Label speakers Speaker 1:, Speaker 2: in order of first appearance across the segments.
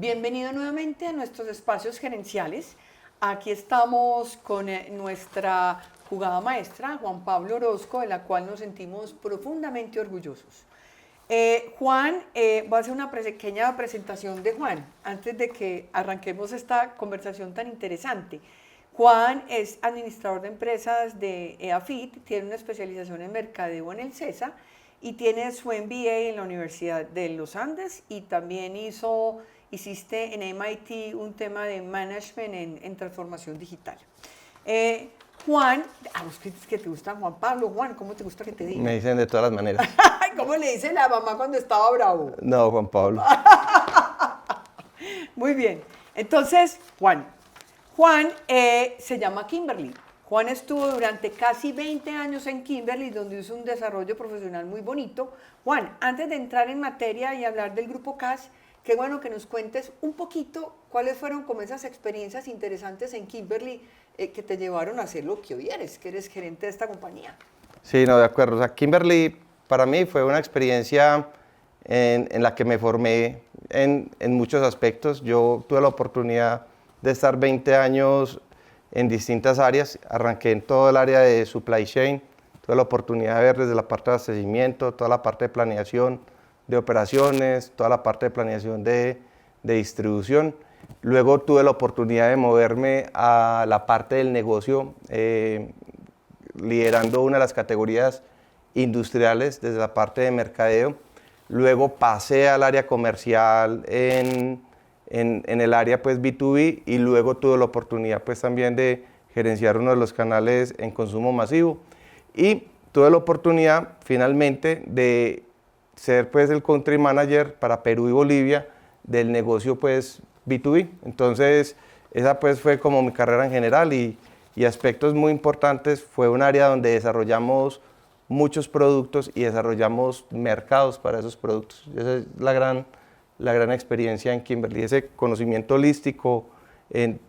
Speaker 1: Bienvenido nuevamente a nuestros espacios gerenciales. Aquí estamos con nuestra jugada maestra, Juan Pablo Orozco, de la cual nos sentimos profundamente orgullosos. Juan, voy a hacer una pequeña presentación de Juan antes de que arranquemos esta conversación tan interesante. Juan es administrador de empresas de EAFIT, tiene una especialización en mercadeo en el CESA y tiene su MBA en la Universidad de los Andes y también hiciste en MIT un tema de management en transformación digital. Juan, a vos que te gusta Juan Pablo, Juan, ¿cómo te gusta que te digan?
Speaker 2: Me dicen de todas las maneras.
Speaker 1: ¿Cómo le dice la mamá cuando estaba bravo?
Speaker 2: No, Juan Pablo.
Speaker 1: Muy bien, entonces, Juan se llama Kimberly. Juan estuvo durante casi 20 años en Kimberly, donde hizo un desarrollo profesional muy bonito. Juan, antes de entrar en materia y hablar del Grupo CAS, qué bueno que nos cuentes un poquito cuáles fueron como esas experiencias interesantes en Kimberly que te llevaron a hacer lo que hoy eres, que eres gerente de esta compañía.
Speaker 2: Sí, no, de acuerdo. O sea, Kimberly para mí fue una experiencia en la que me formé en muchos aspectos. Yo tuve la oportunidad de estar 20 años en distintas áreas. Arranqué en todo el área de supply chain. Tuve la oportunidad de ver desde la parte de abastecimiento, toda la parte de planeación de operaciones, toda la parte de planeación de distribución. Luego tuve la oportunidad de moverme a la parte del negocio, liderando una de las categorías industriales desde la parte de mercadeo. Luego pasé al área comercial en el área pues B2B y luego tuve la oportunidad pues también de gerenciar uno de los canales en consumo masivo y tuve la oportunidad finalmente de ser pues el country manager para Perú y Bolivia del negocio pues B2B. Entonces esa pues fue como mi carrera en general y aspectos muy importantes. Fue un área donde desarrollamos muchos productos y desarrollamos mercados para esos productos. Esa es la gran experiencia en Kimberly, ese conocimiento holístico en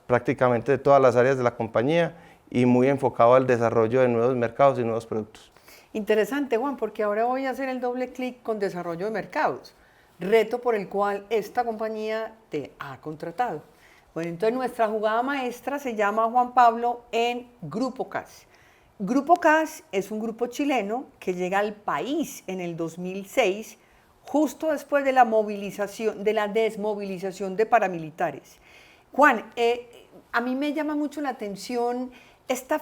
Speaker 2: prácticamente de todas las áreas de la compañía y muy enfocado al desarrollo de nuevos mercados y nuevos productos.
Speaker 1: Interesante, Juan, porque ahora voy a hacer el doble clic con desarrollo de mercados, reto por el cual esta compañía te ha contratado. Bueno, entonces nuestra jugada maestra se llama Juan Pablo en Grupo CAS. Grupo CAS es un grupo chileno que llega al país en el 2006, justo después de la desmovilización de paramilitares. Juan, a mí me llama mucho la atención estas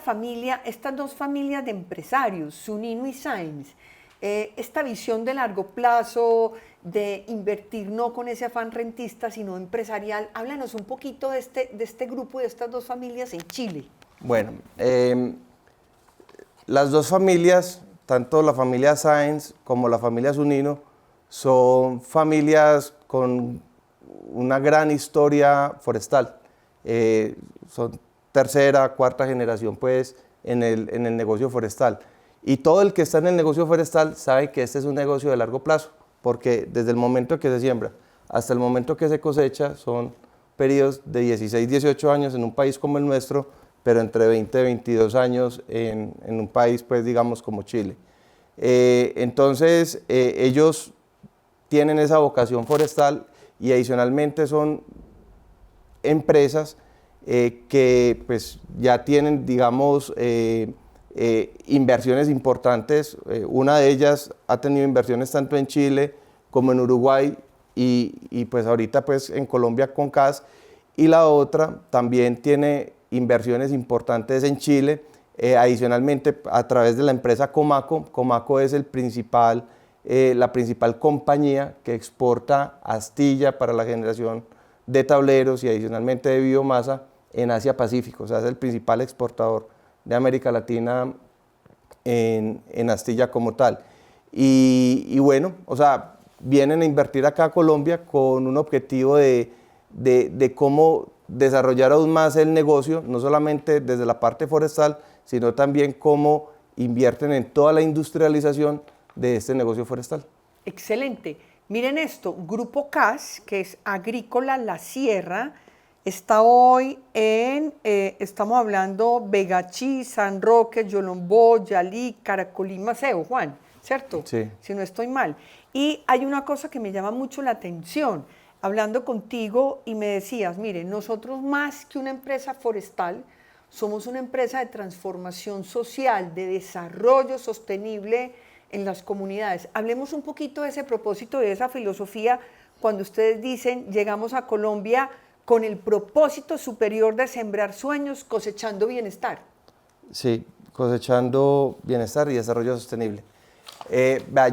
Speaker 1: dos familias de empresarios, Zunino y Sáenz, esta visión de largo plazo, de invertir no con ese afán rentista, sino empresarial. Háblanos un poquito de este grupo, de estas dos familias en Chile.
Speaker 2: Bueno, las dos familias, tanto la familia Sáenz como la familia Zunino, son familias con una gran historia forestal. Son tercera, cuarta generación pues en el negocio forestal. Y todo el que está en el negocio forestal sabe que este es un negocio de largo plazo, porque desde el momento que se siembra hasta el momento que se cosecha son periodos de 16, 18 años en un país como el nuestro, pero entre 20 y 22 años en un país pues digamos como Chile. Entonces ellos tienen esa vocación forestal y adicionalmente son empresas que pues ya tienen, digamos, inversiones importantes. Una de ellas ha tenido inversiones tanto en Chile como en Uruguay y pues ahorita pues en Colombia con CAS, y la otra también tiene inversiones importantes en Chile, adicionalmente a través de la empresa Comaco. Comaco es la principal compañía que exporta astilla para la generación de tableros y adicionalmente de biomasa en Asia Pacífico. O sea, es el principal exportador de América Latina en astilla como tal. Y bueno, o sea, vienen a invertir acá a Colombia con un objetivo de cómo desarrollar aún más el negocio, no solamente desde la parte forestal, sino también cómo invierten en toda la industrialización de este negocio forestal.
Speaker 1: Excelente. Miren esto, Grupo CAS, que es Agrícola La Sierra, está hoy estamos hablando Vegachí, San Roque, Yolombó, Yalí, Caracolí, Maceo, Juan, ¿cierto?
Speaker 2: Sí.
Speaker 1: Si no estoy mal. Y hay una cosa que me llama mucho la atención. hablando contigo y me decías, mire, nosotros más que una empresa forestal, somos una empresa de transformación social, de desarrollo sostenible en las comunidades. Hablemos un poquito de ese propósito, de esa filosofía, cuando ustedes dicen, llegamos a Colombia con el propósito superior de sembrar sueños, cosechando bienestar.
Speaker 2: Sí, cosechando bienestar y desarrollo sostenible.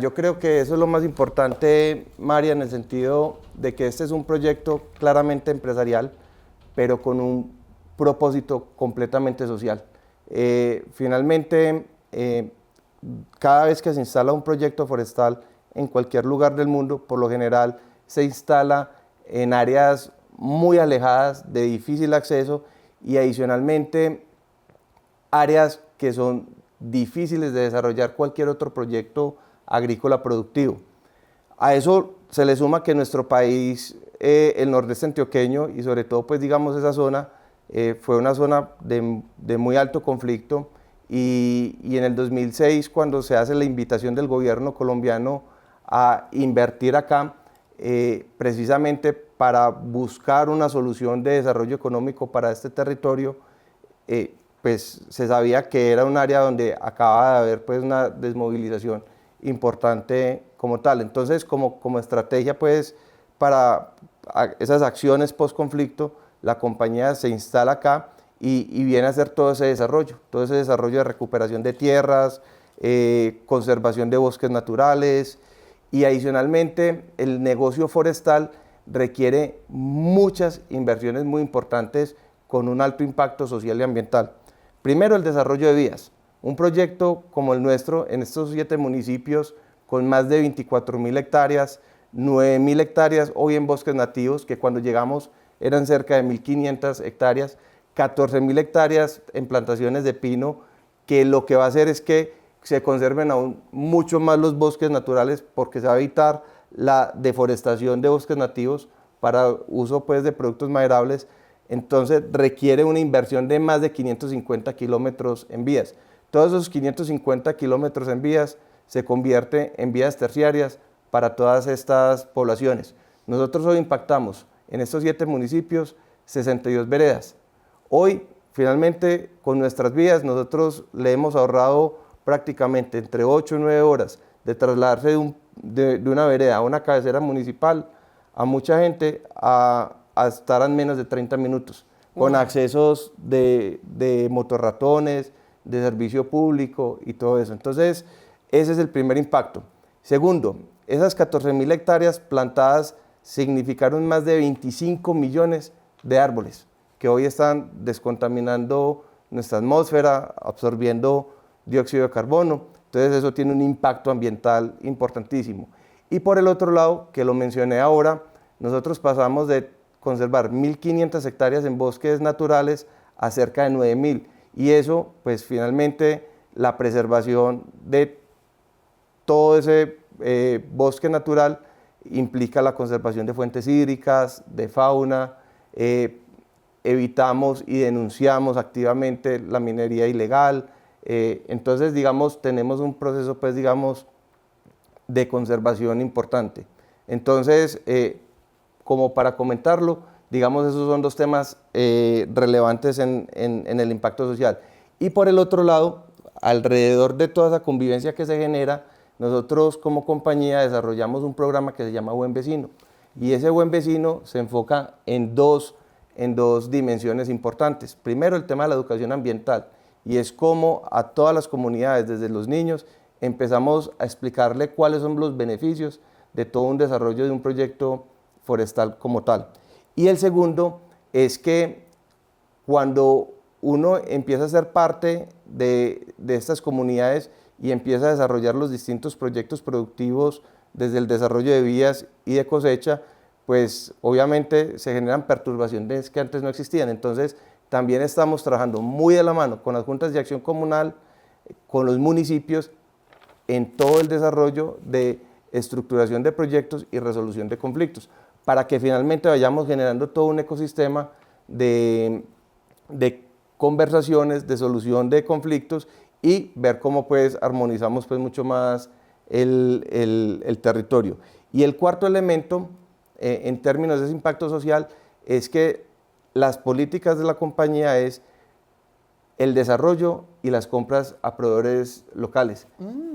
Speaker 2: Yo creo que eso es lo más importante, María, en el sentido de que este es un proyecto claramente empresarial, pero con un propósito completamente social. Finalmente, cada vez que se instala un proyecto forestal en cualquier lugar del mundo, por lo general se instala en áreas muy alejadas, de difícil acceso y adicionalmente áreas que son difíciles de desarrollar cualquier otro proyecto agrícola productivo. A eso se le suma que nuestro país, el nordeste antioqueño y sobre todo pues digamos esa zona, fue una zona de muy alto conflicto y en el 2006 cuando se hace la invitación del gobierno colombiano a invertir acá, precisamente para buscar una solución de desarrollo económico para este territorio, pues se sabía que era un área donde acababa de haber pues una desmovilización importante como tal. Entonces, como estrategia pues para esas acciones post-conflicto, la compañía se instala acá y viene a hacer todo ese desarrollo de recuperación de tierras, conservación de bosques naturales y adicionalmente el negocio forestal requiere muchas inversiones muy importantes con un alto impacto social y ambiental. Primero, el desarrollo de vías. Un proyecto como el nuestro, en estos 7 municipios, con más de 24.000 hectáreas, 9.000 hectáreas hoy en bosques nativos, que cuando llegamos eran cerca de 1.500 hectáreas, 14.000 hectáreas en plantaciones de pino, que lo que va a hacer es que se conserven aún mucho más los bosques naturales, porque se va a evitar la deforestación de bosques nativos para uso pues, de productos maderables. Entonces requiere una inversión de más de 550 kilómetros en vías. Todos esos 550 kilómetros en vías se convierte en vías terciarias para todas estas poblaciones. Nosotros hoy impactamos en estos 7 municipios 62 veredas. Hoy, finalmente, con nuestras vías, nosotros le hemos ahorrado prácticamente entre 8 y 9 horas de trasladarse de una vereda a una cabecera municipal a mucha gente a estar en menos de 30 minutos, con accesos de motorratones, de servicio público y todo eso. Entonces, ese es el primer impacto. Segundo, esas 14.000 hectáreas plantadas significaron más de 25 millones de árboles que hoy están descontaminando nuestra atmósfera, absorbiendo dióxido de carbono. Entonces, eso tiene un impacto ambiental importantísimo. Y por el otro lado, que lo mencioné ahora, nosotros pasamos de conservar 1.500 hectáreas en bosques naturales a cerca de 9.000. Y eso, pues finalmente, la preservación de todo ese bosque natural implica la conservación de fuentes hídricas, de fauna, evitamos y denunciamos activamente la minería ilegal. Entonces, digamos, tenemos un proceso, pues, digamos, de conservación importante. Entonces, como para comentarlo, digamos, esos son 2 temas relevantes en el impacto social. Y por el otro lado, alrededor de toda esa convivencia que se genera, nosotros como compañía desarrollamos un programa que se llama Buen Vecino. Y ese Buen Vecino se enfoca en dos dimensiones importantes. Primero, el tema de la educación ambiental, y es cómo a todas las comunidades, desde los niños, empezamos a explicarle cuáles son los beneficios de todo un desarrollo de un proyecto forestal como tal. Y el segundo es que cuando uno empieza a ser parte de estas comunidades y empieza a desarrollar los distintos proyectos productivos desde el desarrollo de vías y de cosecha, pues obviamente se generan perturbaciones que antes no existían. Entonces también estamos trabajando muy de la mano con las juntas de acción comunal, con los municipios, en todo el desarrollo de estructuración de proyectos y resolución de conflictos, para que finalmente vayamos generando todo un ecosistema de conversaciones, de solución de conflictos y ver cómo pues armonizamos pues mucho más el territorio. Y el cuarto elemento en términos de ese impacto social es que las políticas de la compañía es el desarrollo y las compras a proveedores locales.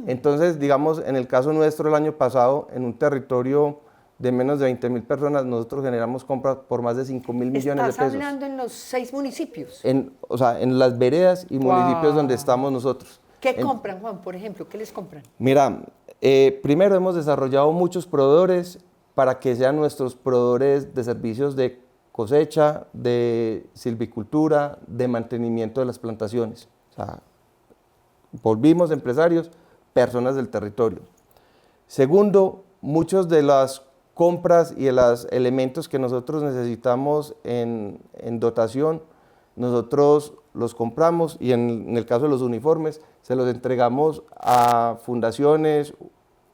Speaker 2: Entonces, digamos, en el caso nuestro el año pasado, en un territorio de menos de 20.000 personas, nosotros generamos compras por más de 5.000 millones de pesos.
Speaker 1: ¿Estás hablando en los 6 municipios?
Speaker 2: O sea, en las veredas y municipios donde estamos nosotros.
Speaker 1: ¿Qué compran, Juan, por ejemplo? ¿Qué les compran?
Speaker 2: Mira, primero hemos desarrollado muchos proveedores para que sean nuestros proveedores de servicios de cosecha, de silvicultura, de mantenimiento de las plantaciones. O sea, volvimos empresarios, personas del territorio. Segundo, muchos de las compras y de los elementos que nosotros necesitamos en dotación, nosotros los compramos y en el caso de los uniformes se los entregamos a fundaciones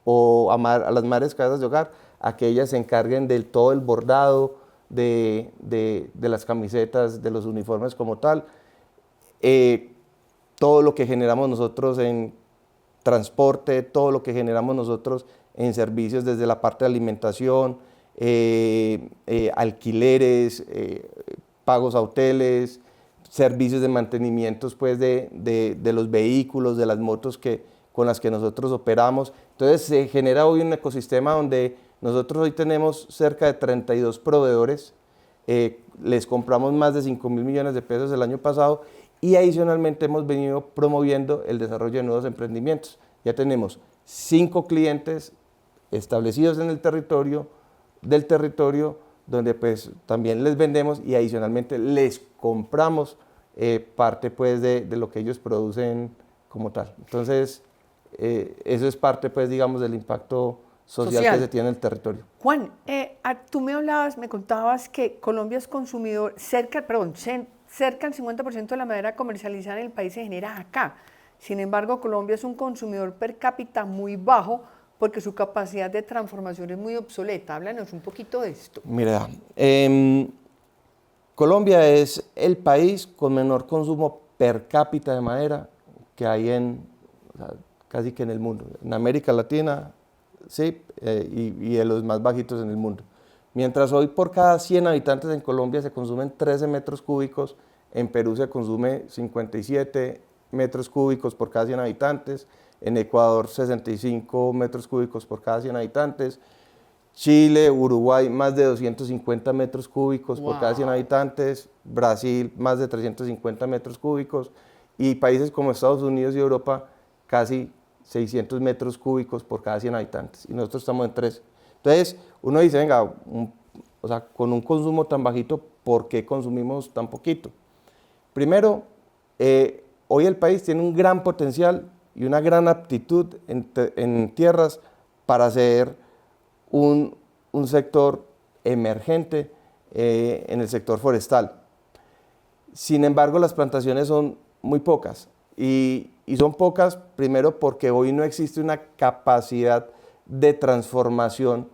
Speaker 2: o a las madres cabezas de hogar, a que ellas se encarguen del todo el bordado de las camisetas, de los uniformes como tal. Todo lo que generamos nosotros en transporte, todo lo que generamos nosotros en servicios desde la parte de alimentación, alquileres, pagos a hoteles, servicios de mantenimiento pues, de los vehículos, de las motos con las que nosotros operamos. Entonces se genera hoy un ecosistema donde nosotros hoy tenemos cerca de 32 proveedores, les compramos más de 5.000 millones de pesos el año pasado y adicionalmente hemos venido promoviendo el desarrollo de nuevos emprendimientos. Ya tenemos 5 clientes establecidos en el territorio, donde pues también les vendemos y adicionalmente les compramos parte pues de lo que ellos producen como tal. Entonces, eso es parte pues digamos del impacto social que se tiene en el territorio.
Speaker 1: Juan, tú me contabas que Colombia es consumidor, cerca del 50% de la madera comercializada en el país se genera acá. Sin embargo, Colombia es un consumidor per cápita muy bajo porque su capacidad de transformación es muy obsoleta. Háblanos un poquito de esto.
Speaker 2: Mira, Colombia es el país con menor consumo per cápita de madera que hay casi que en el mundo. En América Latina, sí, y de los más bajitos en el mundo. Mientras hoy por cada 100 habitantes en Colombia se consumen 13 metros cúbicos, en Perú se consume 57 metros cúbicos por cada 100 habitantes, en Ecuador 65 metros cúbicos por cada 100 habitantes, Chile, Uruguay más de 250 metros cúbicos por cada 100 habitantes, Brasil más de 350 metros cúbicos y países como Estados Unidos y Europa casi 600 metros cúbicos por cada 100 habitantes y nosotros estamos en 3. Entonces uno dice, venga, o sea, con un consumo tan bajito, ¿por qué consumimos tan poquito? Primero, hoy el país tiene un gran potencial y una gran aptitud en tierras para ser un sector emergente en el sector forestal. Sin embargo, las plantaciones son muy pocas y son pocas primero porque hoy no existe una capacidad de transformación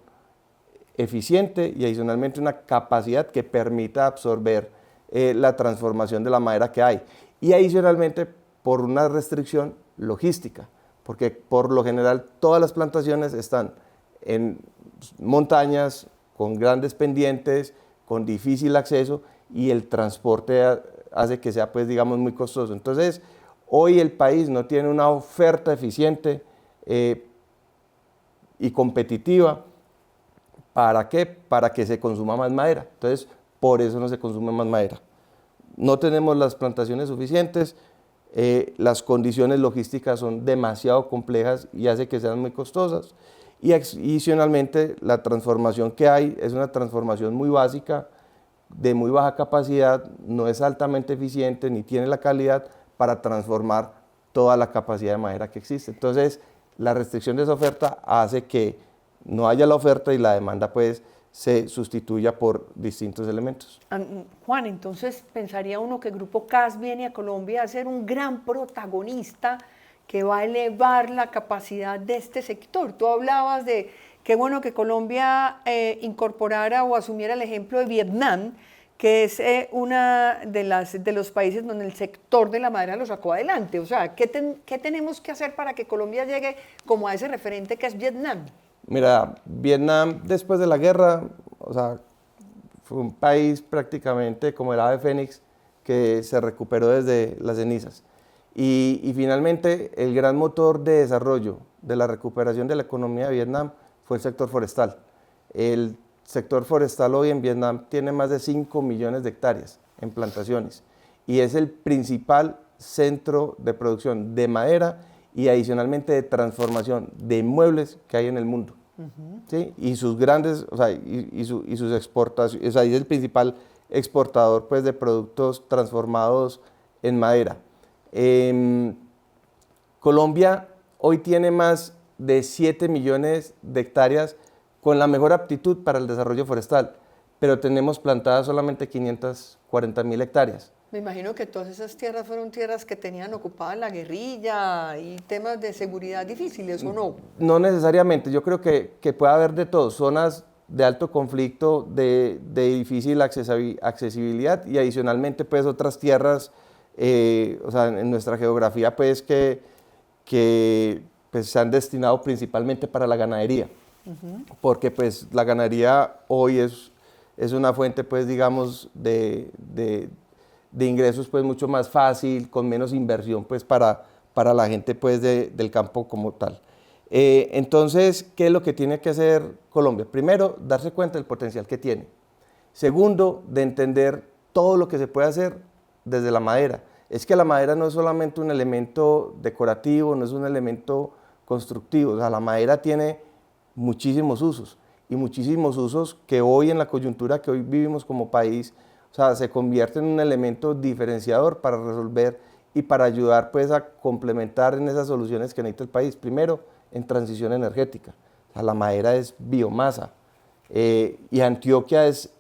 Speaker 2: eficiente y adicionalmente una capacidad que permita absorber la transformación de la madera que hay y adicionalmente por una restricción logística, porque por lo general todas las plantaciones están en montañas, con grandes pendientes, con difícil acceso y el transporte hace que sea pues digamos muy costoso. Entonces hoy el país no tiene una oferta eficiente y competitiva. ¿Para qué? Para que se consuma más madera. Entonces, por eso no se consume más madera. No tenemos las plantaciones suficientes, las condiciones logísticas son demasiado complejas y hace que sean muy costosas. Y adicionalmente, la transformación que hay es una transformación muy básica, de muy baja capacidad, no es altamente eficiente ni tiene la calidad para transformar toda la capacidad de madera que existe. Entonces, la restricción de esa oferta hace que no haya la oferta y la demanda pues se sustituya por distintos elementos.
Speaker 1: Juan, entonces pensaría uno que Grupo CAS viene a Colombia a ser un gran protagonista que va a elevar la capacidad de este sector. Tú hablabas de qué bueno que Colombia incorporara o asumiera el ejemplo de Vietnam, que es uno de los países donde el sector de la madera lo sacó adelante. O sea, ¿qué tenemos que hacer para que Colombia llegue como a ese referente que es Vietnam?
Speaker 2: Mira, Vietnam después de la guerra, o sea, fue un país prácticamente como el ave fénix que se recuperó desde las cenizas. Y finalmente el gran motor de desarrollo de la recuperación de la economía de Vietnam fue el sector forestal. El sector forestal hoy en Vietnam tiene más de 5 millones de hectáreas en plantaciones y es el principal centro de producción de madera y adicionalmente de transformación de muebles que hay en el mundo. ¿Sí? Y sus grandes, o sea, y sus exportaciones, o sea, es el principal exportador pues, de productos transformados en madera. Colombia hoy tiene más de 7 millones de hectáreas con la mejor aptitud para el desarrollo forestal, pero tenemos plantadas solamente 540.000 hectáreas.
Speaker 1: Me imagino que todas esas tierras fueron tierras que tenían ocupada la guerrilla y temas de seguridad difíciles, ¿o no?
Speaker 2: No necesariamente, yo creo que puede haber de todo, zonas de alto conflicto, de difícil accesibilidad y adicionalmente pues otras tierras, o sea, en nuestra geografía pues que pues, se han destinado principalmente para la ganadería, porque pues la ganadería hoy es una fuente pues digamos de ingresos pues mucho más fácil, con menos inversión pues para la gente pues del campo como tal. Entonces, ¿qué es lo que tiene que hacer Colombia? Primero, darse cuenta del potencial que tiene. Segundo, de entender todo lo que se puede hacer desde la madera. Es que la madera no es solamente un elemento decorativo, no es un elemento constructivo, o sea, la madera tiene muchísimos usos y muchísimos usos que hoy en la coyuntura que hoy vivimos como país, o sea, se convierte en un elemento diferenciador para resolver y para ayudar pues a complementar en esas soluciones que necesita el país. Primero, en transición energética. O sea, la madera es biomasa y Antioquia es,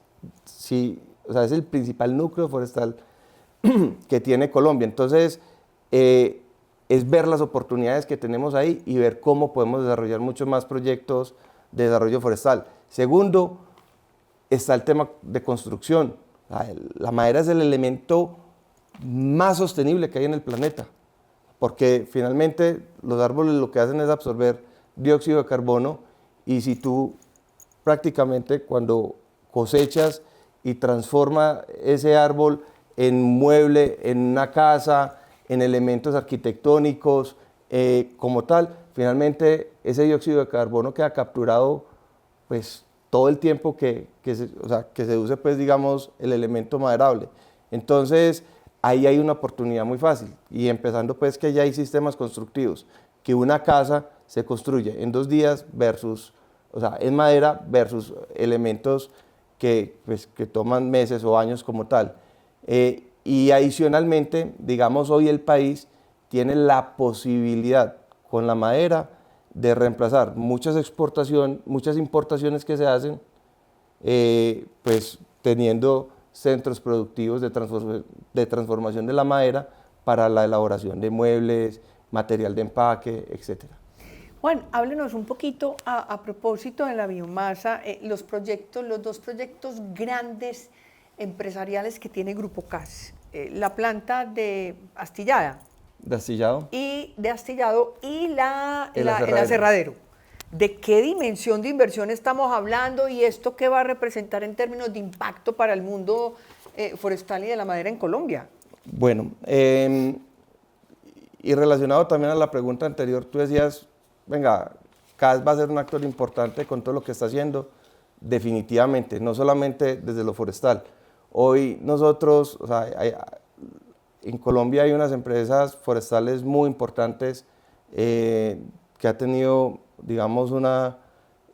Speaker 2: sí, o sea, es el principal núcleo forestal que tiene Colombia. Entonces, es ver las oportunidades que tenemos ahí y ver cómo podemos desarrollar muchos más proyectos de desarrollo forestal. Segundo, está el tema de construcción. La madera es el elemento más sostenible que hay en el planeta, porque finalmente los árboles lo que hacen es absorber dióxido de carbono y si tú prácticamente cuando cosechas y transforma ese árbol en mueble, en una casa, en elementos arquitectónicos, como tal, finalmente ese dióxido de carbono queda capturado pues todo el tiempo que se use pues digamos el elemento maderable. Entonces ahí hay una oportunidad muy fácil y empezando pues que ya hay sistemas constructivos, que una casa se construye en 2 días versus, o sea, en madera versus elementos que toman meses o años como tal. Y adicionalmente, digamos, hoy el país tiene la posibilidad con la madera de reemplazar muchas importaciones que se hacen, pues teniendo centros productivos de transformación de la madera para la elaboración de muebles, material de empaque, etc.
Speaker 1: Juan, háblenos un poquito a propósito de la biomasa, los 2 proyectos grandes empresariales que tiene Grupo CAS, la planta de astillada.
Speaker 2: De astillado.
Speaker 1: Y de astillado y el aserradero. ¿De qué dimensión de inversión estamos hablando y esto qué va a representar en términos de impacto para el mundo forestal y de la madera en Colombia?
Speaker 2: Bueno, y relacionado también a la pregunta anterior, tú decías, venga, CAS va a ser un actor importante con todo lo que está haciendo, definitivamente, no solamente desde lo forestal. Hoy nosotros, o sea, en Colombia hay unas empresas forestales muy importantes que ha tenido, digamos, una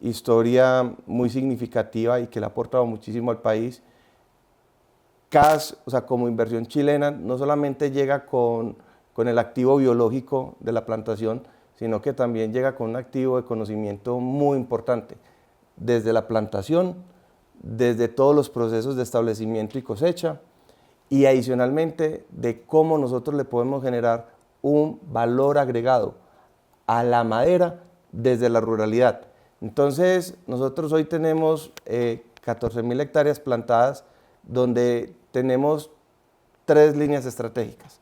Speaker 2: historia muy significativa y que le ha aportado muchísimo al país. CAS, o sea, como inversión chilena, no solamente llega con el activo biológico de la plantación, sino que también llega con un activo de conocimiento muy importante, desde la plantación, desde todos los procesos de establecimiento y cosecha, y adicionalmente de cómo nosotros le podemos generar un valor agregado a la madera desde la ruralidad. Entonces, nosotros hoy tenemos 14.000 hectáreas plantadas donde tenemos 3 líneas estratégicas.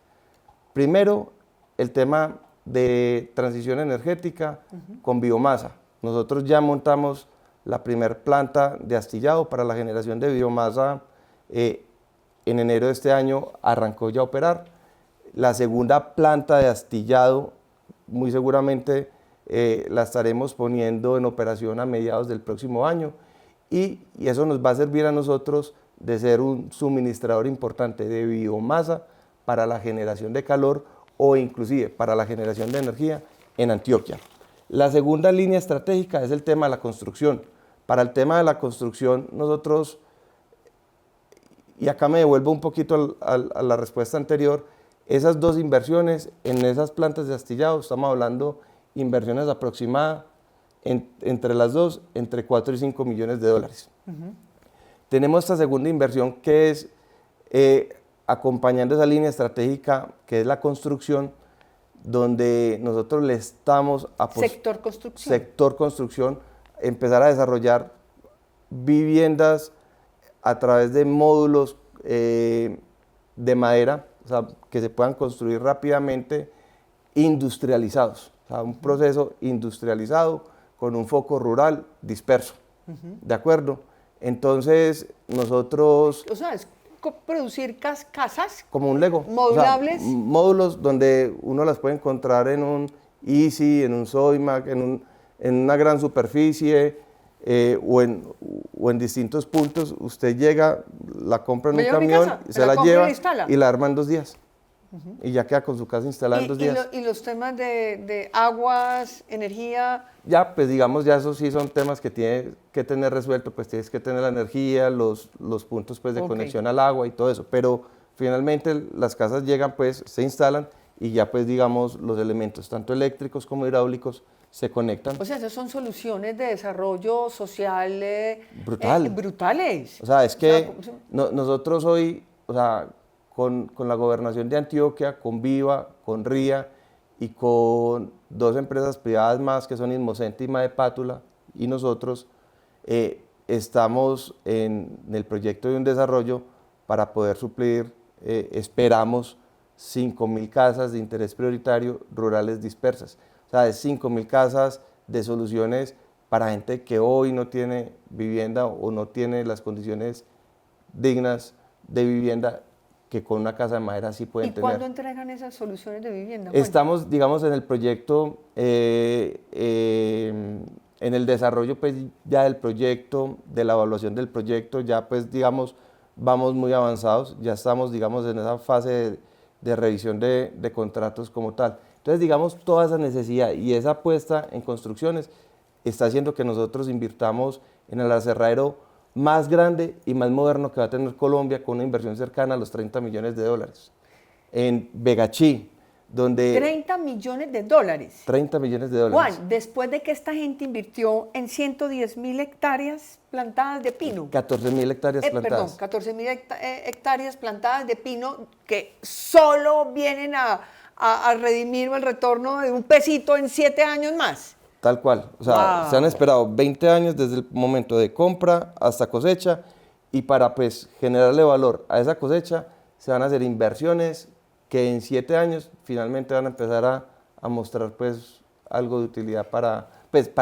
Speaker 2: Primero, el tema de transición energética con biomasa. Nosotros ya montamos la primera planta de astillado para la generación de biomasa. En enero de este año arrancó ya a operar. La segunda planta de astillado muy seguramente la estaremos poniendo en operación a mediados del próximo año y eso nos va a servir a nosotros de ser un suministrador importante de biomasa para la generación de calor o inclusive para la generación de energía en Antioquia. La segunda línea estratégica es el tema de la construcción. Para el tema de la construcción nosotros, y acá me devuelvo un poquito a la respuesta anterior, esas dos inversiones en esas plantas de astillado, estamos hablando inversiones aproximadas entre las dos, entre 4 y 5 millones de dólares. Tenemos esta segunda inversión que es acompañando esa línea estratégica que es la construcción, donde nosotros le estamos
Speaker 1: sector construcción.
Speaker 2: Sector construcción, empezar a desarrollar viviendas a través de módulos de madera, o sea, que se puedan construir rápidamente, industrializados, o sea, un proceso industrializado con un foco rural disperso, ¿de acuerdo? Entonces, nosotros...
Speaker 1: O sea, es producir casas
Speaker 2: como un Lego.
Speaker 1: modulables.
Speaker 2: O sea, módulos donde uno las puede encontrar en un Easy, en un Soymac, en una gran superficie o en distintos puntos. Usted llega, la compra en un camión, se la lleva y la arma en 2 días. Y ya queda con su casa instalada en 2 días.
Speaker 1: ¿Y los temas de aguas, energía?
Speaker 2: Ya, pues digamos, ya esos sí son temas que tienes que tener resuelto, pues tienes que tener la energía, los puntos pues, de conexión al agua y todo eso, pero finalmente las casas llegan, pues se instalan y ya pues digamos los elementos, tanto eléctricos como hidráulicos, se conectan.
Speaker 1: O sea, esas son soluciones de desarrollo social brutales.
Speaker 2: O sea, es que nosotros hoy, o sea, con la gobernación de Antioquia, con Viva, con RIA y con 2 empresas privadas más que son Inmocente y Madepátula y nosotros estamos en el proyecto de un desarrollo para poder suplir, esperamos, 5.000 casas de interés prioritario rurales dispersas. O sea, es 5.000 casas de soluciones para gente que hoy no tiene vivienda o no tiene las condiciones dignas de vivienda que con una casa de madera sí pueden tener.
Speaker 1: ¿Y cuándo entregan esas soluciones de vivienda, Juan?
Speaker 2: Estamos, digamos, en el proyecto, en el desarrollo pues ya del proyecto, de la evaluación del proyecto, ya pues digamos, vamos muy avanzados, ya estamos, digamos, en esa fase de revisión de contratos como tal. Entonces, digamos, toda esa necesidad y esa apuesta en construcciones está haciendo que nosotros invirtamos en el aserradero más grande y más moderno que va a tener Colombia, con una inversión cercana a los 30 millones de dólares. En Vegachí, donde...
Speaker 1: 30 millones de dólares.
Speaker 2: 30 millones de dólares.
Speaker 1: Juan, después de que esta gente invirtió en 110.000 hectáreas plantadas de pino.
Speaker 2: 14.000 hectáreas plantadas.
Speaker 1: Perdón, 14.000 hectáreas plantadas de pino que solo vienen a redimir el retorno de un pesito en 7 años más.
Speaker 2: Tal cual, o sea, se han esperado 20 años desde el momento de compra hasta cosecha y para pues generarle valor a esa cosecha se van a hacer inversiones que en 7 años finalmente van a empezar a mostrar pues algo de utilidad para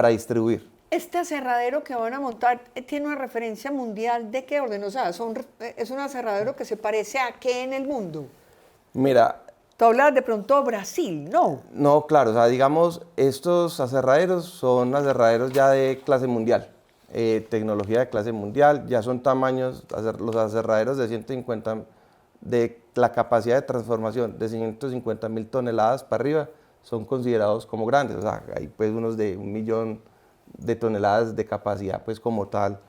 Speaker 2: distribuir.
Speaker 1: Este aserradero que van a montar tiene una referencia mundial ¿de qué orden? O sea, es un aserradero que se parece a qué en el mundo.
Speaker 2: Mira,
Speaker 1: tú hablas de pronto Brasil, ¿no?
Speaker 2: No, claro, o sea, digamos, estos aserraderos son aserraderos ya de clase mundial, tecnología de clase mundial, ya son tamaños, los aserraderos de 150, de la capacidad de transformación de 150.000 toneladas para arriba, son considerados como grandes, o sea, hay pues unos de 1 millón de toneladas de capacidad pues como tal,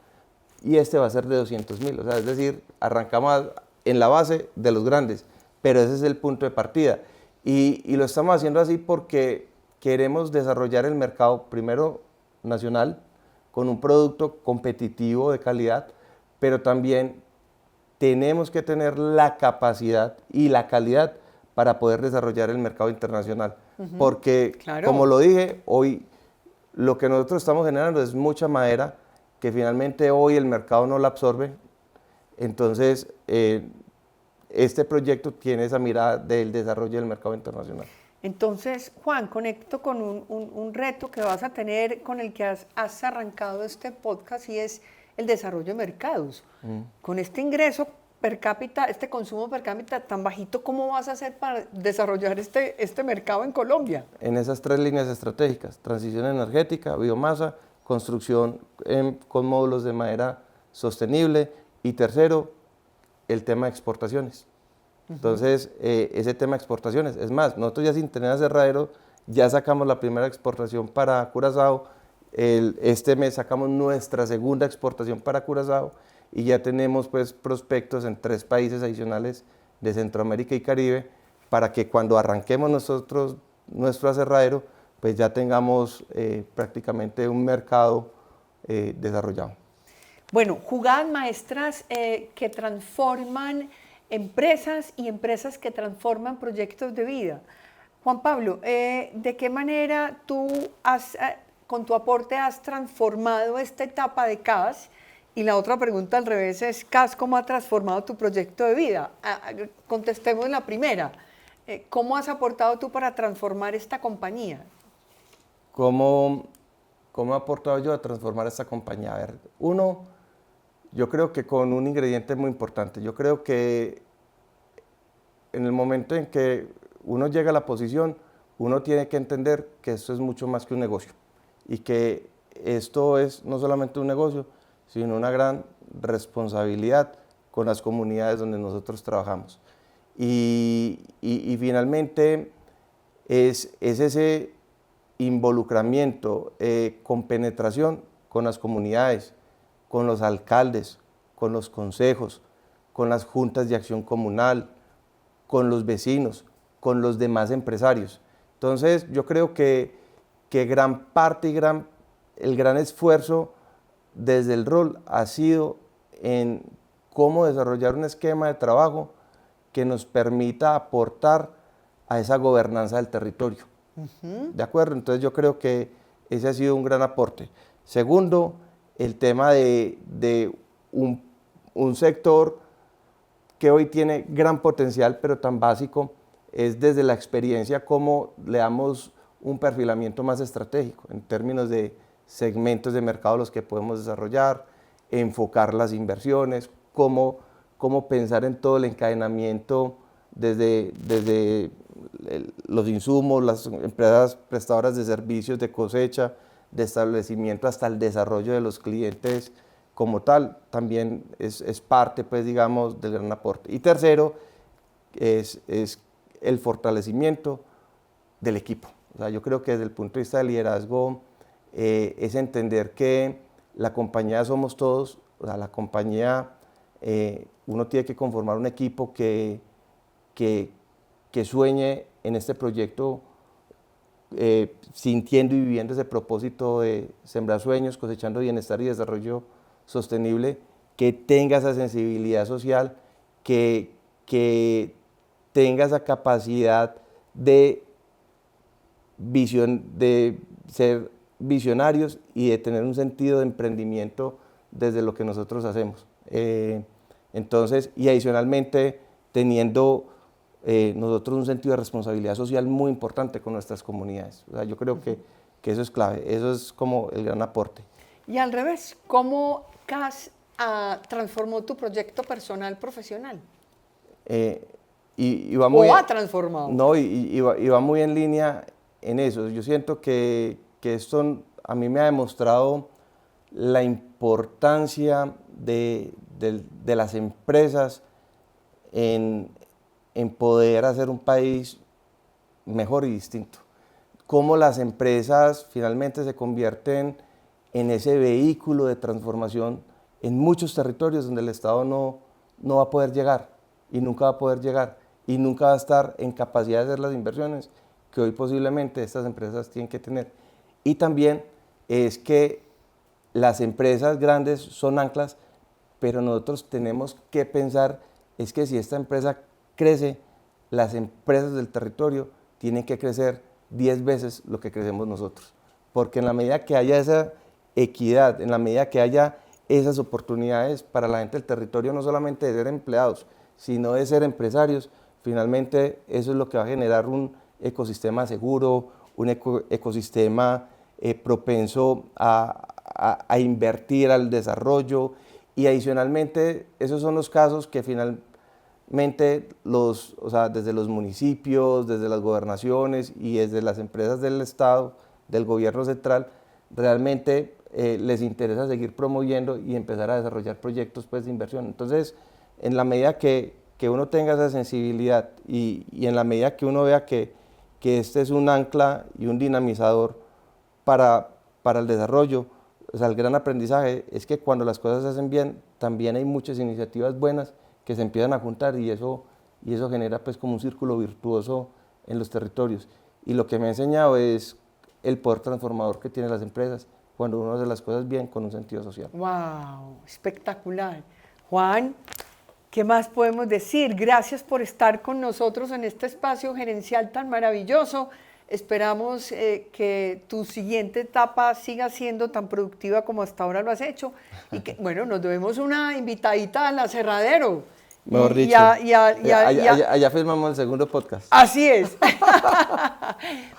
Speaker 2: y este va a ser de 200.000, o sea, es decir, arrancamos en la base de los grandes, pero ese es el punto de partida. Y lo estamos haciendo así porque queremos desarrollar el mercado, primero nacional, con un producto competitivo de calidad, pero también tenemos que tener la capacidad y la calidad para poder desarrollar el mercado internacional. Porque, claro, como lo dije, hoy lo que nosotros estamos generando es mucha madera que finalmente hoy el mercado no la absorbe. Entonces, este proyecto tiene esa mirada del desarrollo del mercado internacional.
Speaker 1: Entonces, Juan, conecto con un reto que vas a tener con el que has arrancado este podcast y es el desarrollo de mercados. Con este ingreso per cápita, este consumo per cápita tan bajito, ¿cómo vas a hacer para desarrollar este mercado en Colombia?
Speaker 2: En esas 3 líneas estratégicas: transición energética, biomasa, construcción con módulos de madera sostenible, y tercero, el tema de exportaciones. Entonces, ese tema de exportaciones, es más, nosotros ya sin tener aserradero, ya sacamos la primera exportación para Curazao, este mes sacamos nuestra segunda exportación para Curazao, y ya tenemos pues prospectos en 3 países adicionales de Centroamérica y Caribe, para que cuando arranquemos nosotros nuestro aserradero, pues ya tengamos prácticamente un mercado desarrollado.
Speaker 1: Bueno, jugadas maestras que transforman empresas y empresas que transforman proyectos de vida. Juan Pablo, ¿de qué manera tú con tu aporte has transformado esta etapa de CAS? Y la otra pregunta al revés es, CAS, ¿cómo ha transformado tu proyecto de vida? Contestemos la primera. ¿Cómo has aportado tú para transformar esta compañía?
Speaker 2: ¿Cómo he aportado yo a transformar esta compañía? A ver, yo creo que con un ingrediente muy importante. Yo creo que en el momento en que uno llega a la posición, uno tiene que entender que esto es mucho más que un negocio, y que esto es no solamente un negocio, sino una gran responsabilidad con las comunidades donde nosotros trabajamos. Y finalmente es ese involucramiento con penetración con las comunidades, con los alcaldes, con los consejos, con las juntas de acción comunal, con los vecinos, con los demás empresarios. Entonces, yo creo que gran parte y el gran esfuerzo desde el rol ha sido en cómo desarrollar un esquema de trabajo que nos permita aportar a esa gobernanza del territorio. ¿De acuerdo? Entonces, yo creo que ese ha sido un gran aporte. Segundo, el tema de un sector que hoy tiene gran potencial, pero tan básico, es desde la experiencia cómo le damos un perfilamiento más estratégico en términos de segmentos de mercado los que podemos desarrollar, enfocar las inversiones, cómo pensar en todo el encadenamiento desde los insumos, las empresas prestadoras de servicios de cosecha, de establecimiento, hasta el desarrollo de los clientes como tal. También es parte, pues, digamos, del gran aporte. Y tercero, es el fortalecimiento del equipo. O sea, yo creo que desde el punto de vista del liderazgo es entender que la compañía somos todos. O sea, la compañía, uno tiene que conformar un equipo que sueñe en este proyecto, sintiendo y viviendo ese propósito de sembrar sueños, cosechando bienestar y desarrollo sostenible, que tenga esa sensibilidad social, que tenga esa capacidad de ser visionarios y de tener un sentido de emprendimiento desde lo que nosotros hacemos. Entonces, y adicionalmente, teniendo nosotros un sentido de responsabilidad social muy importante con nuestras comunidades. O sea, yo creo que eso es clave, eso es como el gran aporte.
Speaker 1: Y al revés, ¿cómo CAS transformó tu proyecto personal profesional? ¿O ha transformado?
Speaker 2: No, y va muy en línea en eso. Yo siento que esto a mí me ha demostrado la importancia de las empresas en poder hacer un país mejor y distinto. Cómo las empresas finalmente se convierten en ese vehículo de transformación en muchos territorios donde el Estado no va a poder llegar, y nunca va a poder llegar, y nunca va a estar en capacidad de hacer las inversiones que hoy posiblemente estas empresas tienen que tener. Y también es que las empresas grandes son anclas, pero nosotros tenemos que pensar es que si esta empresa crece, las empresas del territorio tienen que crecer 10 veces lo que crecemos nosotros. Porque en la medida que haya esa equidad, en la medida que haya esas oportunidades para la gente del territorio, no solamente de ser empleados, sino de ser empresarios, finalmente eso es lo que va a generar un ecosistema seguro, un ecosistema propenso a invertir al desarrollo, y adicionalmente esos son los casos que finalmente o sea, desde los municipios, desde las gobernaciones y desde las empresas del Estado, del gobierno central, realmente les interesa seguir promoviendo y empezar a desarrollar proyectos pues, de inversión. Entonces, en la medida que uno tenga esa sensibilidad y en la medida que uno vea que este es un ancla y un dinamizador para el desarrollo, o sea, el gran aprendizaje es que cuando las cosas se hacen bien, también hay muchas iniciativas buenas que se empiezan a juntar y eso genera pues como un círculo virtuoso en los territorios. Y lo que me ha enseñado es el poder transformador que tienen las empresas cuando uno hace las cosas bien con un sentido social.
Speaker 1: ¡Wow! Espectacular. Juan, ¿qué más podemos decir? Gracias por estar con nosotros en este espacio gerencial tan maravilloso. Esperamos que tu siguiente etapa siga siendo tan productiva como hasta ahora lo has hecho y que, bueno, nos debemos una invitadita al aserradero.
Speaker 2: Mejor dicho, allá firmamos el segundo podcast.
Speaker 1: Así es.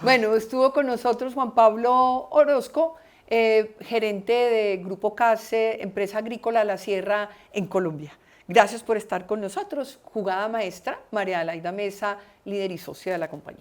Speaker 1: Bueno, estuvo con nosotros Juan Pablo Orozco, gerente de Grupo CASE, empresa agrícola La Sierra en Colombia. Gracias por estar con nosotros. Jugada maestra, María Adelaida Mesa, líder y socia de la compañía.